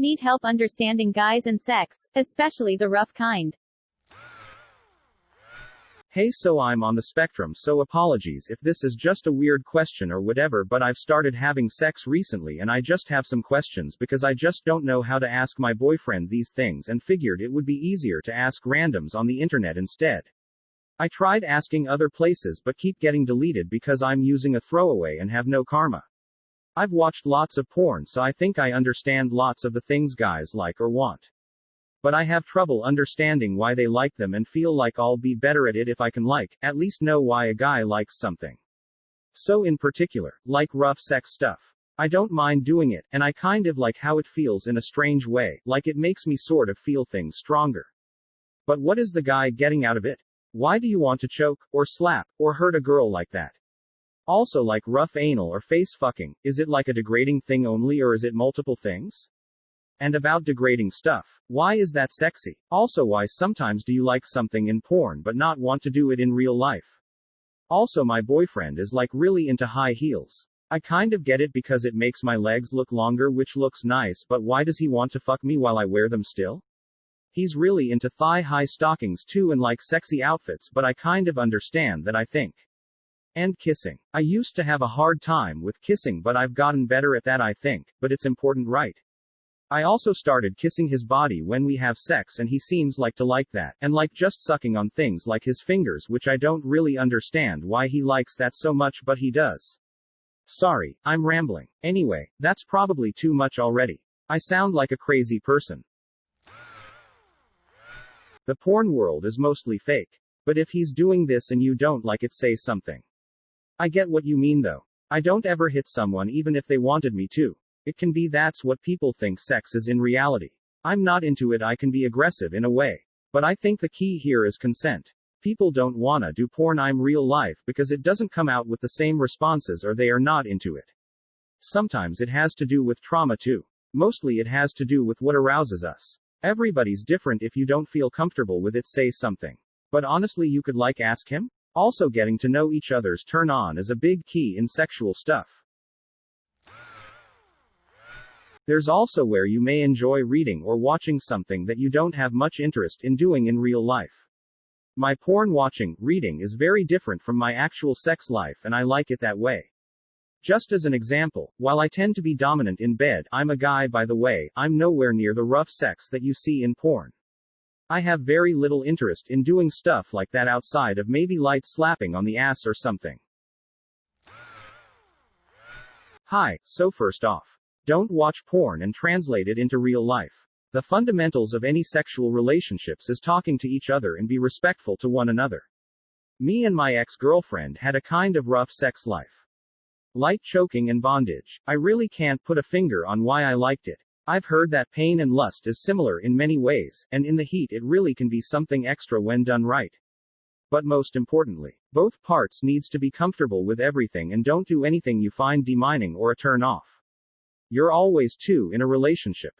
Need help understanding guys and sex, especially the rough kind. Hey, so I'm on the spectrum, so apologies if this is just a weird question or whatever, but I've started having sex recently and I just have some questions because I just don't know how to ask my boyfriend these things and figured it would be easier to ask randoms on the internet instead. I tried asking other places but keep getting deleted because I'm using a throwaway and have no karma. I've watched lots of porn, so I think I understand lots of the things guys like or want. But I have trouble understanding why they like them and feel like I'll be better at it if I can at least know why a guy likes something. So in particular, like rough sex stuff. I don't mind doing it, and I kind of like how it feels in a strange way, like it makes me sort of feel things stronger. But what is the guy getting out of it? Why do you want to choke, or slap, or hurt a girl like that? Also, like rough anal or face fucking, is it like a degrading thing only or is it multiple things? And about degrading stuff, why is that sexy? Also, why sometimes do you like something in porn but not want to do it in real life? Also, my boyfriend is like really into high heels. I kind of get it because it makes my legs look longer, which looks nice, but why does he want to fuck me while I wear them still? He's really into thigh-high stockings too and like sexy outfits, but I kind of understand that, I think. And kissing. I used to have a hard time with kissing, but I've gotten better at that, I think, but it's important, right? I also started kissing his body when we have sex and he seems like to like that, and like just sucking on things like his fingers, which I don't really understand why he likes that so much, but he does. Sorry, I'm rambling. Anyway, that's probably too much already. I sound like a crazy person. The porn world is mostly fake. But if he's doing this and you don't like it, say something. I get what you mean though. I don't ever hit someone even if they wanted me to. It can be that's what people think sex is in reality. I'm not into it. I can be aggressive in a way. But I think the key here is consent. People don't wanna do porn I'm real life because it doesn't come out with the same responses or they are not into it. Sometimes it has to do with trauma too. Mostly it has to do with what arouses us. Everybody's different. If you don't feel comfortable with it, say something. But honestly, you could ask him? Also, getting to know each other's turn on is a big key in sexual stuff. There's also where you may enjoy reading or watching something that you don't have much interest in doing in real life. My porn watching, reading is very different from my actual sex life, and I like it that way. Just as an example, while I tend to be dominant in bed, I'm a guy, by the way, I'm nowhere near the rough sex that you see in porn. I have very little interest in doing stuff like that outside of maybe light slapping on the ass or something. Hi, so first off, don't watch porn and translate it into real life. The fundamentals of any sexual relationships is talking to each other and be respectful to one another. Me and my ex-girlfriend had a kind of rough sex life. Light choking and bondage. I really can't put a finger on why I liked it. I've heard that pain and lust is similar in many ways, and in the heat it really can be something extra when done right. But most importantly, both parts needs to be comfortable with everything and don't do anything you find demeaning or a turn off. You're always two in a relationship.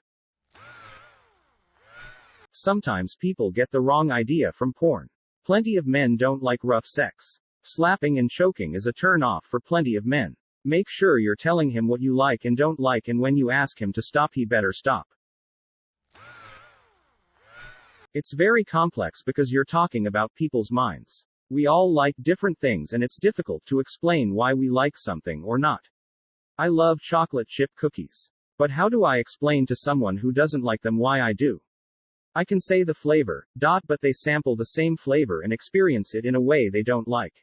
Sometimes people get the wrong idea from porn. Plenty of men don't like rough sex. Slapping and choking is a turn off for plenty of men. Make sure you're telling him what you like and don't like, and when you ask him to stop, he better stop. It's very complex because you're talking about people's minds. We all like different things and it's difficult to explain why we like something or not. I love chocolate chip cookies. But how do I explain to someone who doesn't like them why I do? I can say the flavor, but they sample the same flavor and experience it in a way they don't like.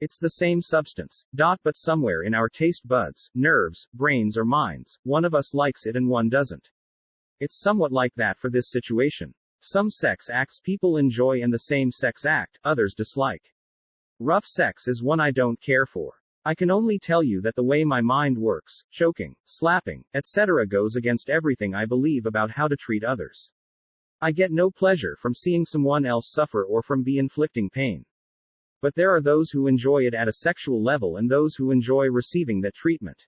It's the same substance, but somewhere in our taste buds, nerves, brains or minds, one of us likes it and one doesn't. It's somewhat like that for this situation. Some sex acts people enjoy and the same sex act, others dislike. Rough sex is one I don't care for. I can only tell you that the way my mind works, choking, slapping, etc. goes against everything I believe about how to treat others. I get no pleasure from seeing someone else suffer or from inflicting pain. But there are those who enjoy it at a sexual level and those who enjoy receiving that treatment.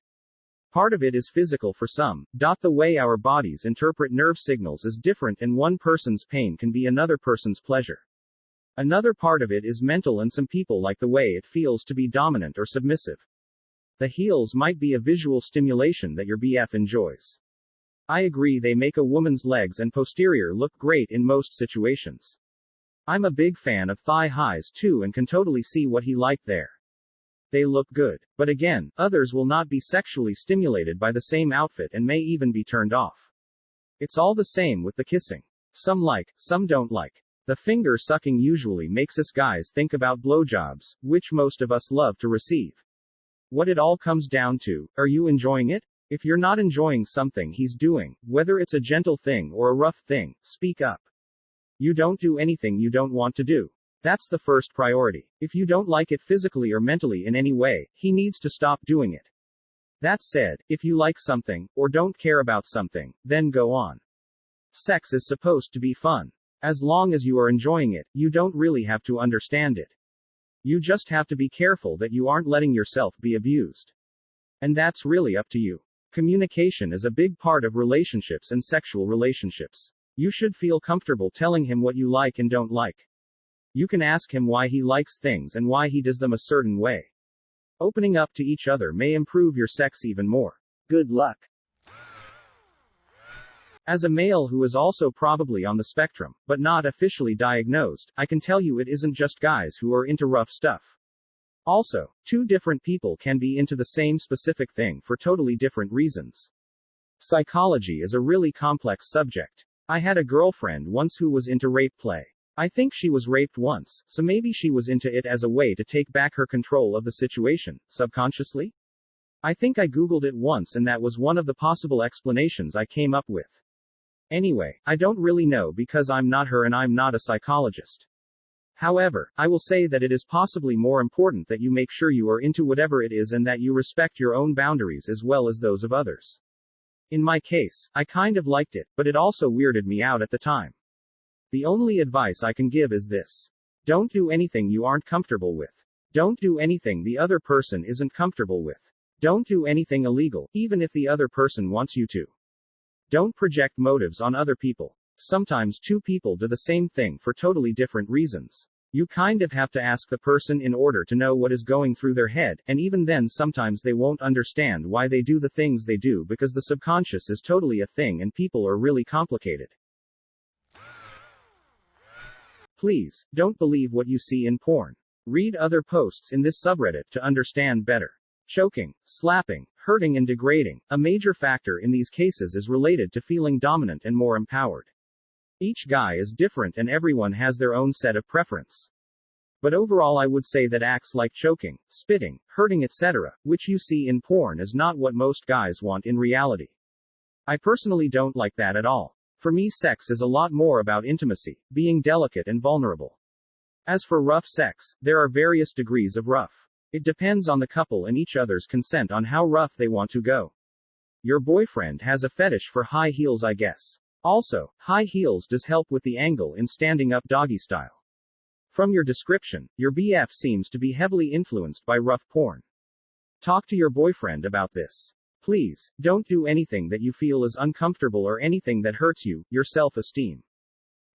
Part of it is physical for some. The way our bodies interpret nerve signals is different, and one person's pain can be another person's pleasure. Another part of it is mental, and some people like the way it feels to be dominant or submissive. The heels might be a visual stimulation that your BF enjoys. I agree they make a woman's legs and posterior look great in most situations. I'm a big fan of thigh highs too and can totally see what he liked there. They look good. But again, others will not be sexually stimulated by the same outfit and may even be turned off. It's all the same with the kissing. Some like, some don't like. The finger sucking usually makes us guys think about blowjobs, which most of us love to receive. What it all comes down to, are you enjoying it? If you're not enjoying something he's doing, whether it's a gentle thing or a rough thing, speak up. You don't do anything you don't want to do. That's the first priority. If you don't like it physically or mentally in any way, he needs to stop doing it. That said, if you like something, or don't care about something, then go on. Sex is supposed to be fun. As long as you are enjoying it, you don't really have to understand it. You just have to be careful that you aren't letting yourself be abused. And that's really up to you. Communication is a big part of relationships and sexual relationships. You should feel comfortable telling him what you like and don't like. You can ask him why he likes things and why he does them a certain way. Opening up to each other may improve your sex even more. Good luck. As a male who is also probably on the spectrum, but not officially diagnosed, I can tell you it isn't just guys who are into rough stuff. Also, two different people can be into the same specific thing for totally different reasons. Psychology is a really complex subject. I had a girlfriend once who was into rape play. I think she was raped once, so maybe she was into it as a way to take back her control of the situation, subconsciously? I think I googled it once and that was one of the possible explanations I came up with. Anyway, I don't really know because I'm not her and I'm not a psychologist. However, I will say that it is possibly more important that you make sure you are into whatever it is and that you respect your own boundaries as well as those of others. In my case, I kind of liked it, but it also weirded me out at the time. The only advice I can give is this. Don't do anything you aren't comfortable with. Don't do anything the other person isn't comfortable with. Don't do anything illegal, even if the other person wants you to. Don't project motives on other people. Sometimes two people do the same thing for totally different reasons. You kind of have to ask the person in order to know what is going through their head, and even then sometimes they won't understand why they do the things they do because the subconscious is totally a thing and people are really complicated. Please, don't believe what you see in porn. Read other posts in this subreddit to understand better. Choking, slapping, hurting and degrading. A major factor in these cases is related to feeling dominant and more empowered. Each guy is different and everyone has their own set of preference. But overall I would say that acts like choking, spitting, hurting etc., which you see in porn is not what most guys want in reality. I personally don't like that at all. For me sex is a lot more about intimacy, being delicate and vulnerable. As for rough sex, there are various degrees of rough. It depends on the couple and each other's consent on how rough they want to go. Your boyfriend has a fetish for high heels, I guess. Also, high heels does help with the angle in standing up doggy style. From your description, your BF seems to be heavily influenced by rough porn. Talk to your boyfriend about this. Please, don't do anything that you feel is uncomfortable or anything that hurts you, your self-esteem.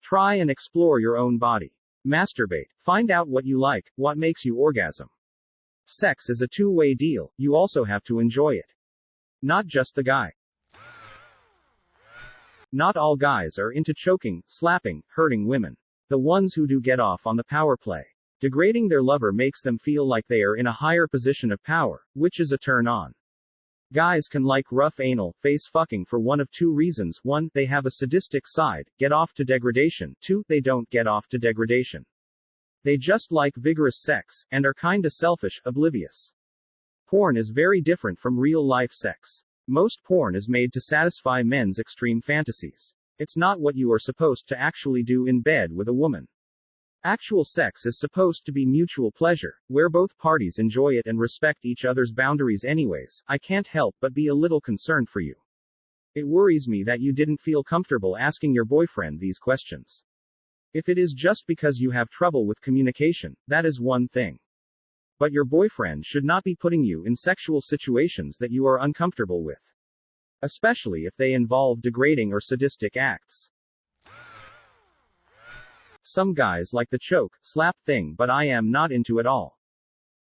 Try and explore your own body. Masturbate. Find out what you like, what makes you orgasm. Sex is a two-way deal, you also have to enjoy it. Not just the guy. Not all guys are into choking, slapping, hurting women. The ones who do get off on the power play. Degrading their lover makes them feel like they are in a higher position of power, which is a turn on. Guys can like rough anal, face fucking for one of two reasons. 1, they have a sadistic side, get off to degradation. 2, they don't get off to degradation. They just like vigorous sex, and are kinda selfish, oblivious. Porn is very different from real-life sex. Most porn is made to satisfy men's extreme fantasies. It's not what you are supposed to actually do in bed with a woman. Actual sex is supposed to be mutual pleasure, where both parties enjoy it and respect each other's boundaries anyways. I can't help but be a little concerned for you. It worries me that you didn't feel comfortable asking your boyfriend these questions. If it is just because you have trouble with communication, that is one thing. But your boyfriend should not be putting you in sexual situations that you are uncomfortable with. Especially if they involve degrading or sadistic acts. Some guys like the choke, slap thing, but I am not into it all.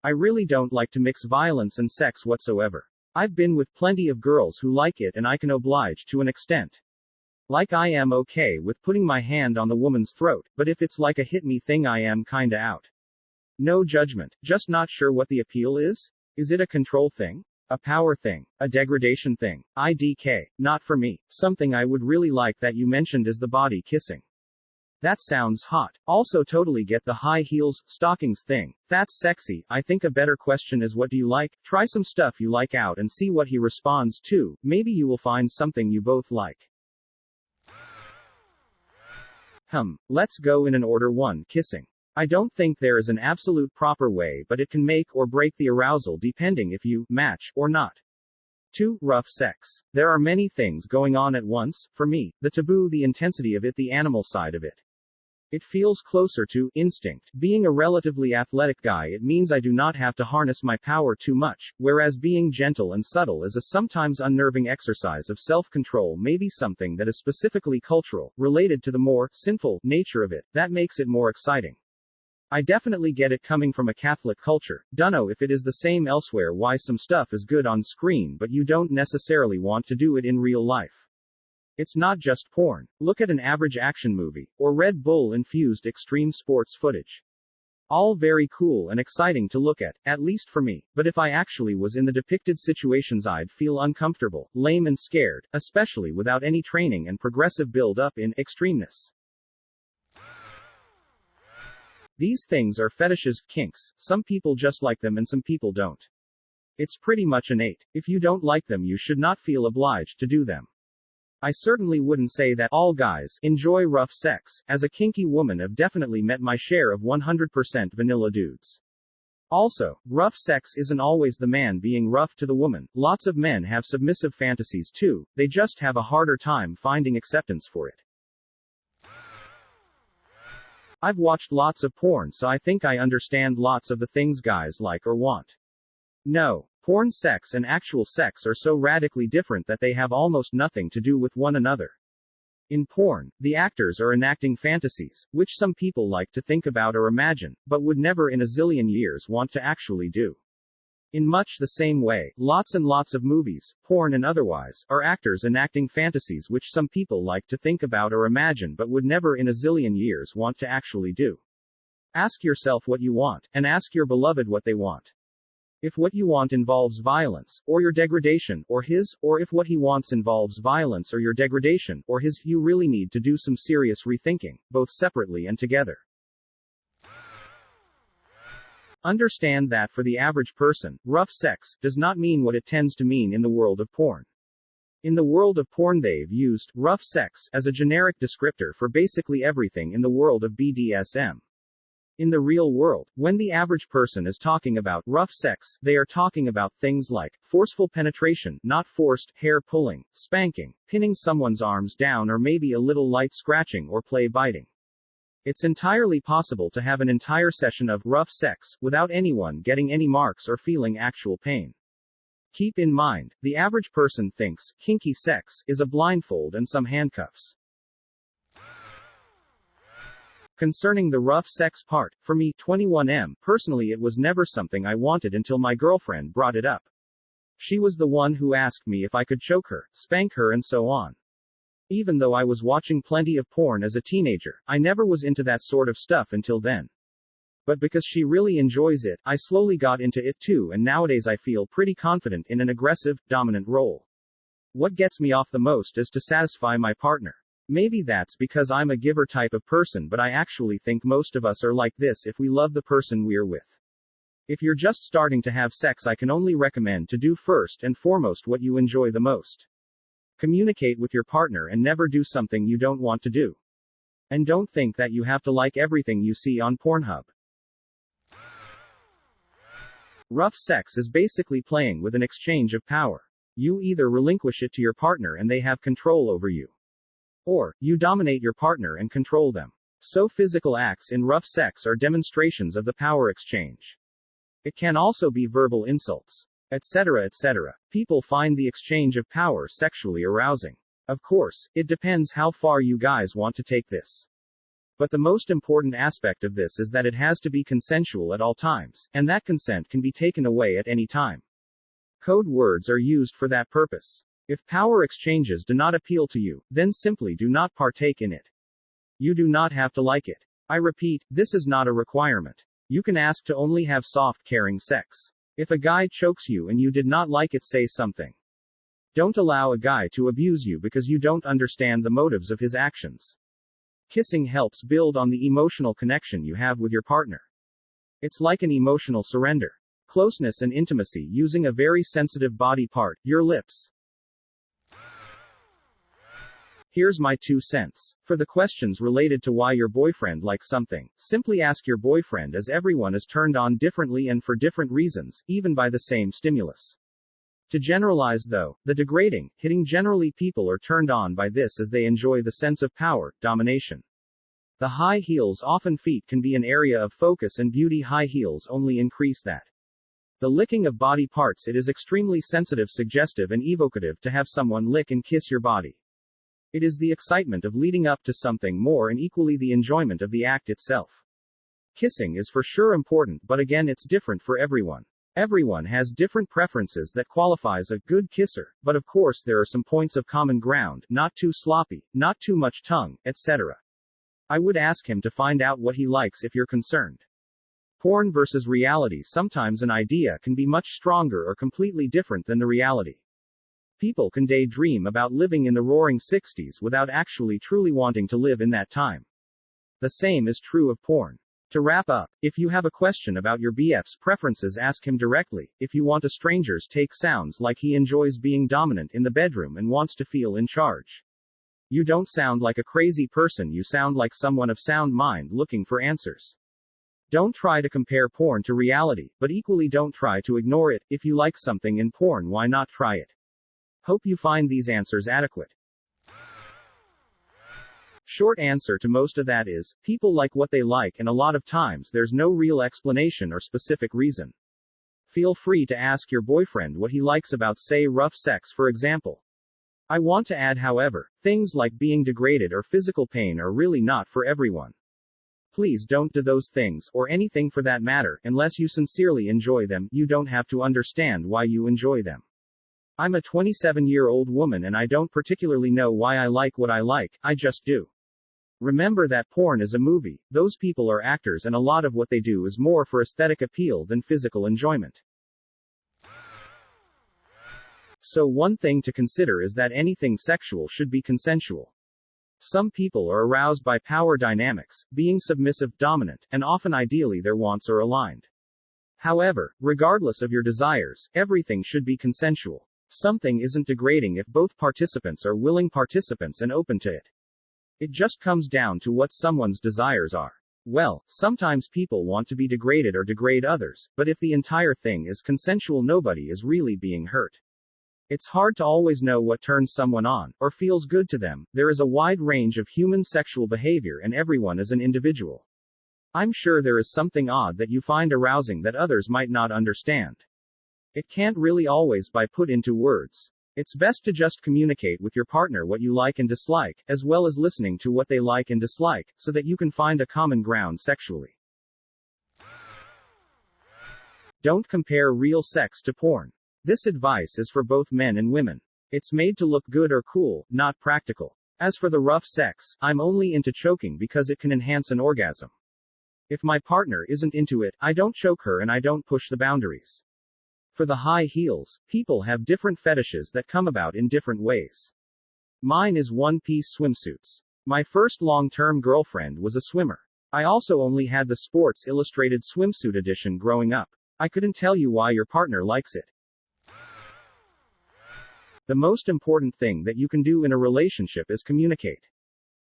I really don't like to mix violence and sex whatsoever. I've been with plenty of girls who like it and I can oblige to an extent. Like I am okay with putting my hand on the woman's throat, but if it's like a hit me thing I am kinda out. No judgment, just not sure what the appeal is? Is it a control thing? A power thing? A degradation thing? IDK, not for me. Something I would really like that you mentioned is the body kissing. That sounds hot. Also totally get the high heels, stockings thing. That's sexy. I think a better question is what do you like? Try some stuff you like out and see what he responds to. Maybe you will find something you both like. Let's go in an order. 1. Kissing. I don't think there is an absolute proper way, but it can make or break the arousal depending if you match or not. 2. Rough sex. There are many things going on at once. For me, the taboo, the intensity of it, the animal side of it. It feels closer to instinct. Being a relatively athletic guy, it means I do not have to harness my power too much, whereas being gentle and subtle is a sometimes unnerving exercise of self-control, maybe something that is specifically cultural, related to the more sinful nature of it, that makes it more exciting. I definitely get it coming from a Catholic culture. Dunno if it is the same elsewhere, why some stuff is good on screen but you don't necessarily want to do it in real life. It's not just porn. Look at an average action movie, or Red Bull-infused extreme sports footage. All very cool and exciting to look at least for me, but if I actually was in the depicted situations I'd feel uncomfortable, lame and scared, especially without any training and progressive build-up in extremeness. These things are fetishes, kinks. Some people just like them and some people don't. It's pretty much innate. If you don't like them, you should not feel obliged to do them. I certainly wouldn't say that all guys enjoy rough sex. As a kinky woman, I've definitely met my share of 100% vanilla dudes. Also, rough sex isn't always the man being rough to the woman. Lots of men have submissive fantasies too, they just have a harder time finding acceptance for it. I've watched lots of porn, so I think I understand lots of the things guys like or want. No. Porn sex and actual sex are so radically different that they have almost nothing to do with one another. In porn, the actors are enacting fantasies, which some people like to think about or imagine, but would never in a zillion years want to actually do. In much the same way, lots and lots of movies, porn and otherwise, are actors enacting fantasies which some people like to think about or imagine but would never in a zillion years want to actually do. Ask yourself what you want, and ask your beloved what they want. If what you want involves violence, or your degradation, or his, or if what he wants involves violence or your degradation, or his, you really need to do some serious rethinking, both separately and together. Understand that for the average person, rough sex does not mean what it tends to mean in the world of porn. In the world of porn, they've used rough sex as a generic descriptor for basically everything in the world of BDSM. In the real world, when the average person is talking about rough sex, they are talking about things like forceful penetration, not forced, hair pulling, spanking, pinning someone's arms down, or maybe a little light scratching or play biting. It's entirely possible to have an entire session of rough sex without anyone getting any marks or feeling actual pain. Keep in mind, the average person thinks kinky sex is a blindfold and some handcuffs. Concerning the rough sex part, for me, 21M, personally it was never something I wanted until my girlfriend brought it up. She was the one who asked me if I could choke her, spank her and so on. Even though I was watching plenty of porn as a teenager, I never was into that sort of stuff until then. But because she really enjoys it, I slowly got into it too, and nowadays I feel pretty confident in an aggressive, dominant role. What gets me off the most is to satisfy my partner. Maybe that's because I'm a giver type of person, but I actually think most of us are like this if we love the person we're with. If you're just starting to have sex, I can only recommend to do first and foremost what you enjoy the most. Communicate with your partner and never do something you don't want to do. And don't think that you have to like everything you see on Pornhub. Rough sex is basically playing with an exchange of power. You either relinquish it to your partner and they have control over you, or you dominate your partner and control them. So physical acts in rough sex are demonstrations of the power exchange. It can also be verbal insults, etc., etc. People find the exchange of power sexually arousing. Of course, it depends how far you guys want to take this. But the most important aspect of this is that it has to be consensual at all times, and that consent can be taken away at any time. Code words are used for that purpose. If power exchanges do not appeal to you, then simply do not partake in it. You do not have to like it. I repeat, this is not a requirement. You can ask to only have soft, caring sex. If a guy chokes you and you did not like it, say something. Don't allow a guy to abuse you because you don't understand the motives of his actions. Kissing helps build on the emotional connection you have with your partner. It's like an emotional surrender. Closeness and intimacy using a very sensitive body part, your lips. Here's my 2 cents. For the questions related to why your boyfriend likes something, simply ask your boyfriend, as everyone is turned on differently and for different reasons, even by the same stimulus. To generalize though, the degrading, hitting, generally people are turned on by this as they enjoy the sense of power, domination. The high heels, often feet, can be an area of focus, and beauty high heels only increase that. The licking of body parts, it is extremely sensitive, suggestive and evocative to have someone lick and kiss your body. It is the excitement of leading up to something more, and equally the enjoyment of the act itself. Kissing is for sure important, but again it's different for everyone. Everyone has different preferences that qualifies a good kisser, but of course there are some points of common ground: not too sloppy, not too much tongue, etc. I would ask him to find out what he likes if you're concerned. Porn versus reality. Sometimes an idea can be much stronger or completely different than the reality. People can daydream about living in the roaring 60s without actually truly wanting to live in that time. The same is true of porn. To wrap up, if you have a question about your BF's preferences, ask him directly. If you want a stranger's take, sounds like he enjoys being dominant in the bedroom and wants to feel in charge. You don't sound like a crazy person, you sound like someone of sound mind looking for answers. Don't try to compare porn to reality, but equally don't try to ignore it. If you like something in porn, why not try it? Hope you find these answers adequate. Short answer to most of that is, people like what they like, and a lot of times there's no real explanation or specific reason. Feel free to ask your boyfriend what he likes about, say, rough sex, for example. I want to add, however, things like being degraded or physical pain are really not for everyone. Please don't do those things, or anything for that matter, unless you sincerely enjoy them. You don't have to understand why you enjoy them. I'm a 27-year-old woman and I don't particularly know why I like what I like, I just do. Remember that porn is a movie, those people are actors, and a lot of what they do is more for aesthetic appeal than physical enjoyment. So one thing to consider is that anything sexual should be consensual. Some people are aroused by power dynamics, being submissive, dominant, and often ideally their wants are aligned. However, regardless of your desires, everything should be consensual. Something isn't degrading if both participants are willing participants and open to it. It just comes down to what someone's desires are. Well, sometimes people want to be degraded or degrade others, but if the entire thing is consensual, nobody is really being hurt. It's hard to always know what turns someone on, or feels good to them. There is a wide range of human sexual behavior and everyone is an individual. I'm sure there is something odd that you find arousing that others might not understand. It can't really always be put into words. It's best to just communicate with your partner what you like and dislike, as well as listening to what they like and dislike, so that you can find a common ground sexually. Don't compare real sex to porn. This advice is for both men and women. It's made to look good or cool, not practical. As for the rough sex, I'm only into choking because it can enhance an orgasm. If my partner isn't into it, I don't choke her and I don't push the boundaries. For the high heels, people have different fetishes that come about in different ways. Mine is one-piece swimsuits. My first long-term girlfriend was a swimmer. I also only had the Sports Illustrated swimsuit edition growing up. I couldn't tell you why your partner likes it. The most important thing that you can do in a relationship is communicate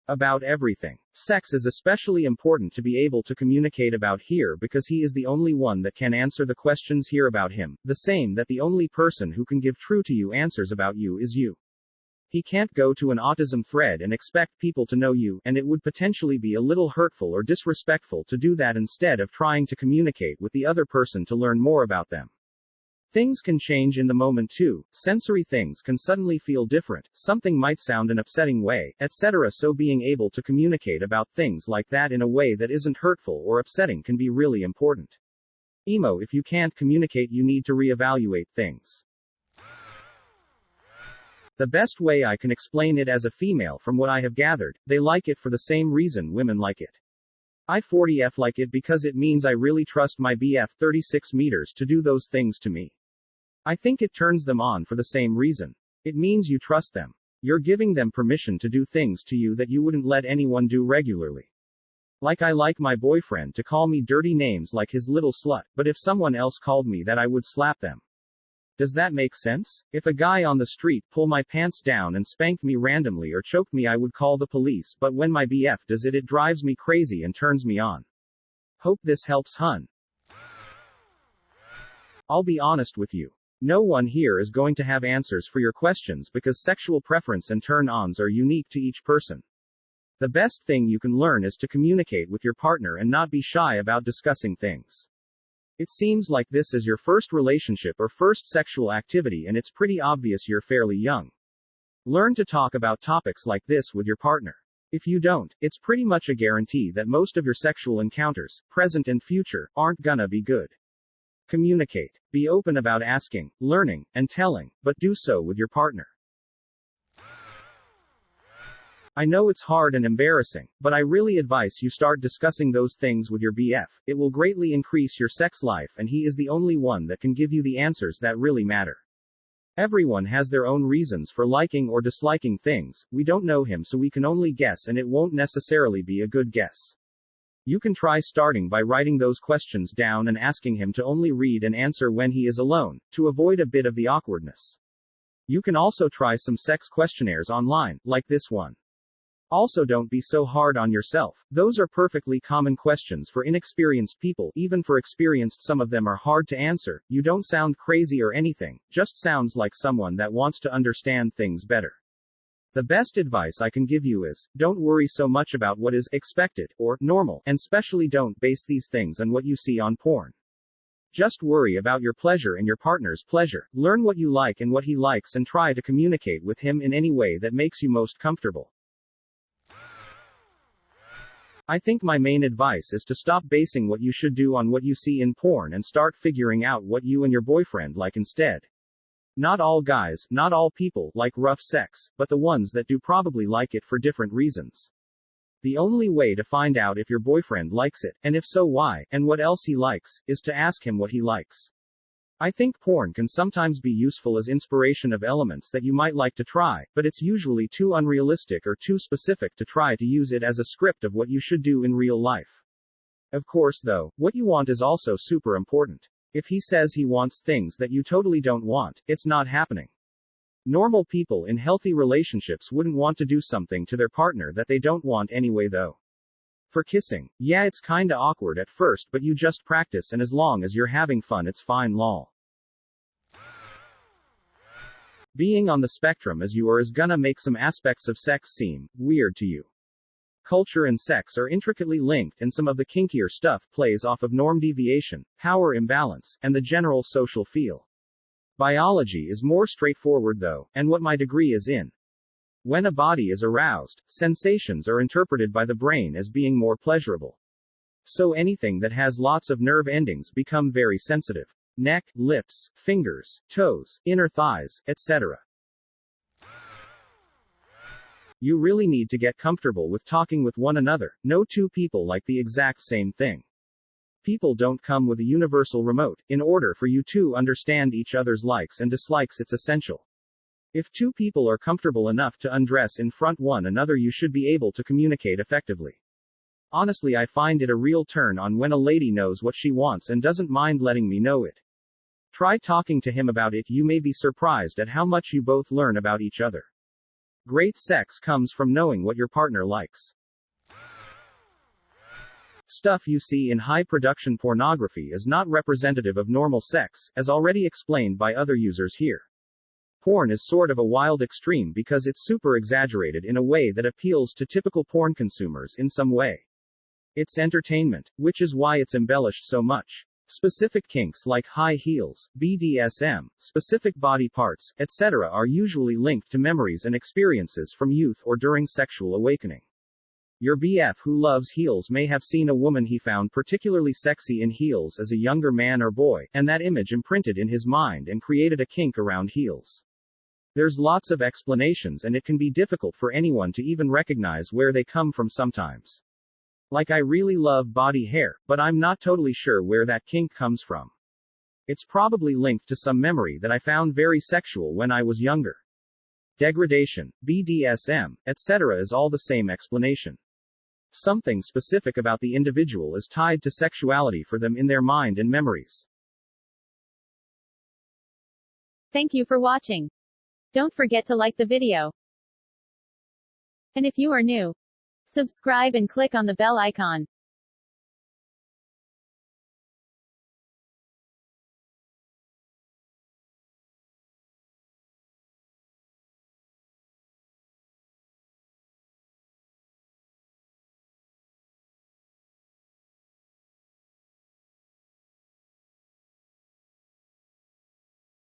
about everything. Sex is especially important to be able to communicate about here because he is the only one that can answer the questions here about him, the same that the only person who can give true to you answers about you is you. He can't go to an autism thread and expect people to know you, and it would potentially be a little hurtful or disrespectful to do that instead of trying to communicate with the other person to learn more about them. Things can change in the moment too. Sensory things can suddenly feel different, something might sound an upsetting way, etc. So being able to communicate about things like that in a way that isn't hurtful or upsetting can be really important. If you can't communicate, you need to reevaluate things. The best way I can explain it as a female from what I have gathered, they like it for the same reason women like it. I 40F like it because it means I really trust my BF 36 meters to do those things to me. I think it turns them on for the same reason. It means you trust them. You're giving them permission to do things to you that you wouldn't let anyone do regularly. Like I like my boyfriend to call me dirty names like his little slut, but if someone else called me that I would slap them. Does that make sense? If a guy on the street pull my pants down and spank me randomly or choke me I would call the police, but when my BF does it drives me crazy and turns me on. Hope this helps, hun. I'll be honest with you. No one here is going to have answers for your questions because sexual preference and turn-ons are unique to each person. The best thing you can learn is to communicate with your partner and not be shy about discussing things. It seems like this is your first relationship or first sexual activity and it's pretty obvious you're fairly young. Learn to talk about topics like this with your partner. If you don't, it's pretty much a guarantee that most of your sexual encounters, present and future, aren't gonna be good. Communicate. Be open about asking, learning, and telling, but do so with your partner. I know it's hard and embarrassing, but I really advise you start discussing those things with your BF. It will greatly increase your sex life and he is the only one that can give you the answers that really matter. Everyone has their own reasons for liking or disliking things. We don't know him so we can only guess and it won't necessarily be a good guess. You can try starting by writing those questions down and asking him to only read and answer when he is alone, to avoid a bit of the awkwardness. You can also try some sex questionnaires online, like this one. Also, don't be so hard on yourself. Those are perfectly common questions for inexperienced people. Even for experienced, some of them are hard to answer. You don't sound crazy or anything, just sounds like someone that wants to understand things better. The best advice I can give you is, don't worry so much about what is expected or normal, and especially don't base these things on what you see on porn. Just worry about your pleasure and your partner's pleasure. Learn what you like and what he likes and try to communicate with him in any way that makes you most comfortable. I think my main advice is to stop basing what you should do on what you see in porn and start figuring out what you and your boyfriend like instead. Not all guys, not all people, like rough sex, but the ones that do probably like it for different reasons. The only way to find out if your boyfriend likes it, and if so why, and what else he likes, is to ask him what he likes. I think porn can sometimes be useful as inspiration of elements that you might like to try, but it's usually too unrealistic or too specific to try to use it as a script of what you should do in real life. Of course though, what you want is also super important. If he says he wants things that you totally don't want, it's not happening. Normal people in healthy relationships wouldn't want to do something to their partner that they don't want anyway though. For kissing, yeah, it's kinda awkward at first, but you just practice and as long as you're having fun it's fine lol. Being on the spectrum as you are is gonna make some aspects of sex seem weird to you. Culture and sex are intricately linked and some of the kinkier stuff plays off of norm deviation, power imbalance, and the general social feel. Biology is more straightforward though, and what my degree is in. When a body is aroused, sensations are interpreted by the brain as being more pleasurable. So anything that has lots of nerve endings become very sensitive. Neck, lips, fingers, toes, inner thighs, etc. You really need to get comfortable with talking with one another. No two people like the exact same thing. People don't come with a universal remote. In order for you to understand each other's likes and dislikes, it's essential. If two people are comfortable enough to undress in front one another, you should be able to communicate effectively. Honestly, I find it a real turn on when a lady knows what she wants and doesn't mind letting me know it. Try talking to him about it. You may be surprised at how much you both learn about each other. Great sex comes from knowing what your partner likes. Stuff you see in high-production pornography is not representative of normal sex, as already explained by other users here. Porn is sort of a wild extreme because it's super exaggerated in a way that appeals to typical porn consumers in some way. It's entertainment, which is why it's embellished so much. Specific kinks like high heels, BDSM, specific body parts, etc. are usually linked to memories and experiences from youth or during sexual awakening. Your BF who loves heels may have seen a woman he found particularly sexy in heels as a younger man or boy, and that image imprinted in his mind and created a kink around heels. There's lots of explanations and it can be difficult for anyone to even recognize where they come from sometimes. Like I really love body hair, but I'm not totally sure where that kink comes from. It's probably linked to some memory that I found very sexual when I was younger. Degradation, BDSM, etc. is all the same explanation. Something specific about the individual is tied to sexuality for them in their mind and memories. Thank you for watching. Don't forget to like the video. And if you are new, subscribe and click on the bell icon.